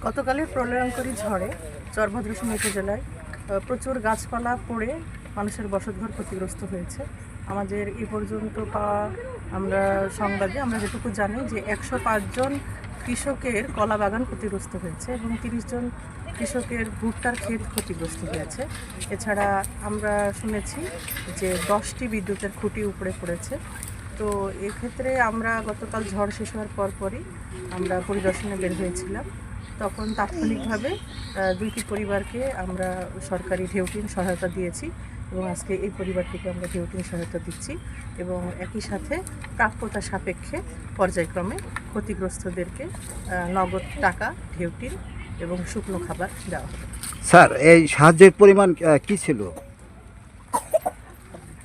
গতকালের প্রলয়ঙ্করী ঝড়ে চরভদ্রসিংহ উপজেলায় প্রচুর গাছপালা পড়ে মানুষের বসতঘর ক্ষতিগ্রস্ত হয়েছে। আমাদের এ পর্যন্ত পাওয়া আমরা সংবাদে আমরা যেটুকু জানি যে 105 জন কৃষকের কলা বাগান ক্ষতিগ্রস্ত হয়েছে এবং 30 জন কৃষকের ভুট্টার ক্ষেত ক্ষতিগ্রস্ত হয়েছে। এছাড়া আমরা শুনেছি যে 10টি বিদ্যুতের খুঁটি উপড়ে পড়েছে। তো এক্ষেত্রে আমরা গতকাল ঝড় শেষ হওয়ার পরপরই আমরা পরিদর্শনে বের হয়েছিলাম। তখন তাৎক্ষণিকভাবে 2টি পরিবারকে আমরা সরকারি ঢেউটিন সহায়তা দিয়েছি এবং আজকে এই পরিবারটিকে আমরা ঢেউটিন সহায়তা দিচ্ছি এবং একই সাথে প্রাপ্যতা সাপেক্ষে পর্যায়ক্রমে ক্ষতিগ্রস্তদেরকে নগদ টাকা, ঢেউটিন এবং শুকনো খাবার দেওয়া হবে। স্যার, এই সাহায্যের পরিমাণ কি ছিল?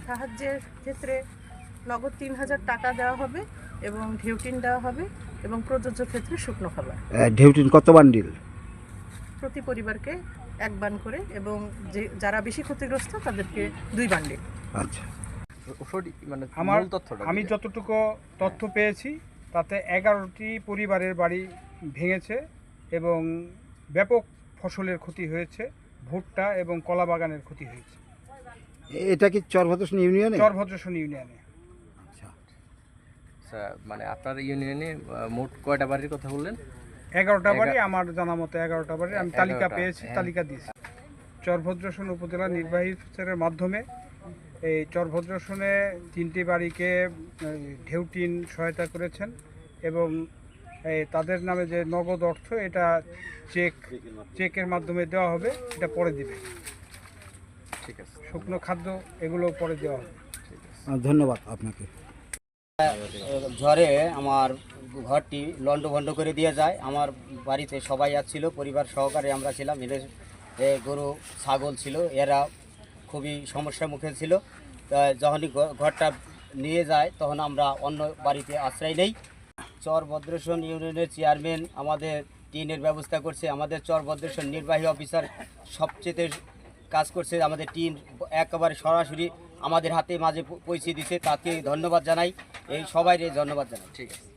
সাহায্যের ক্ষেত্রে নগদ 3000 টাকা দেওয়া হবে এবং ঢেউটিন দেওয়া হবে এবং প্রযোজ্য ক্ষেত্রে শুকনো খাবার। ঢেউটিন কত বান্ডিল? প্রতি পরিবারকে 1 বান করে এবং যারা বেশি ক্ষতিগ্রস্ত তাদেরকে 2 বান্ডিল। আচ্ছা, আমি যতটুকু তথ্য পেয়েছি তাতে 11টি পরিবারের বাড়ি ভেঙেছে এবং ব্যাপক ফসলের ক্ষতি হয়েছে, ভুট্টা এবং কলা বাগানের ক্ষতি হয়েছে। এটা কি চরভদ্রসিংহ ইউনিয়নে? চরভদ্রসিংহ ইউনিয়নে। আচ্ছা, মানে আপনার ইউনিয়নে মোট কয়টা বাড়ির কথা বললেন? 11টা বাড়ি, আমার জানা মতো 11টা বাড়ি। আমি তালিকা পেয়েছি, তালিকা দিয়েছি। চরভদ্রসিংহ উপজেলা নির্বাহী অফিসারের মাধ্যমে এই চরভদ্রসিংহে 3টি বাড়িকে ঢেউটিন সহায়তা করেছেন এবং তাদের নামে যে নগদ অর্থ এটা চেকের মাধ্যমে দেওয়া হবে, এটা পরে দিবে। ঠিক আছে, শুকনো খাদ্য এগুলো পরে দেওয়া হবে। ধন্যবাদ আপনাকে। ঝড়ে আমার ঘরটি লন্ডভন্ড করে দিয়ে যায়। আমার বাড়িতে সবাই আসছিল, পরিবার সহকারে আমরা ছিলাম। গরু ছাগল ছিল, এরা খুবই সমস্যার মুখে ছিল। যখনই ঘরটা নিয়ে যায় তখন আমরা অন্য বাড়িতে আশ্রয় নেই। চরভদ্রসিংহ ইউনিয়নের চেয়ারম্যান আমাদের টিনের ব্যবস্থা করছে, আমাদের চরভদ্রসিংহ নির্বাহী অফিসার সবচেয়ে কাজ করছে, আমাদের টিন একেবারে সরাসরি আমাদের হাতে মাঝে পৌঁছে দিছে। তাকে ধন্যবাদ জানাই, এই সবাইকে ধন্যবাদ জানাই। ঠিক আছে।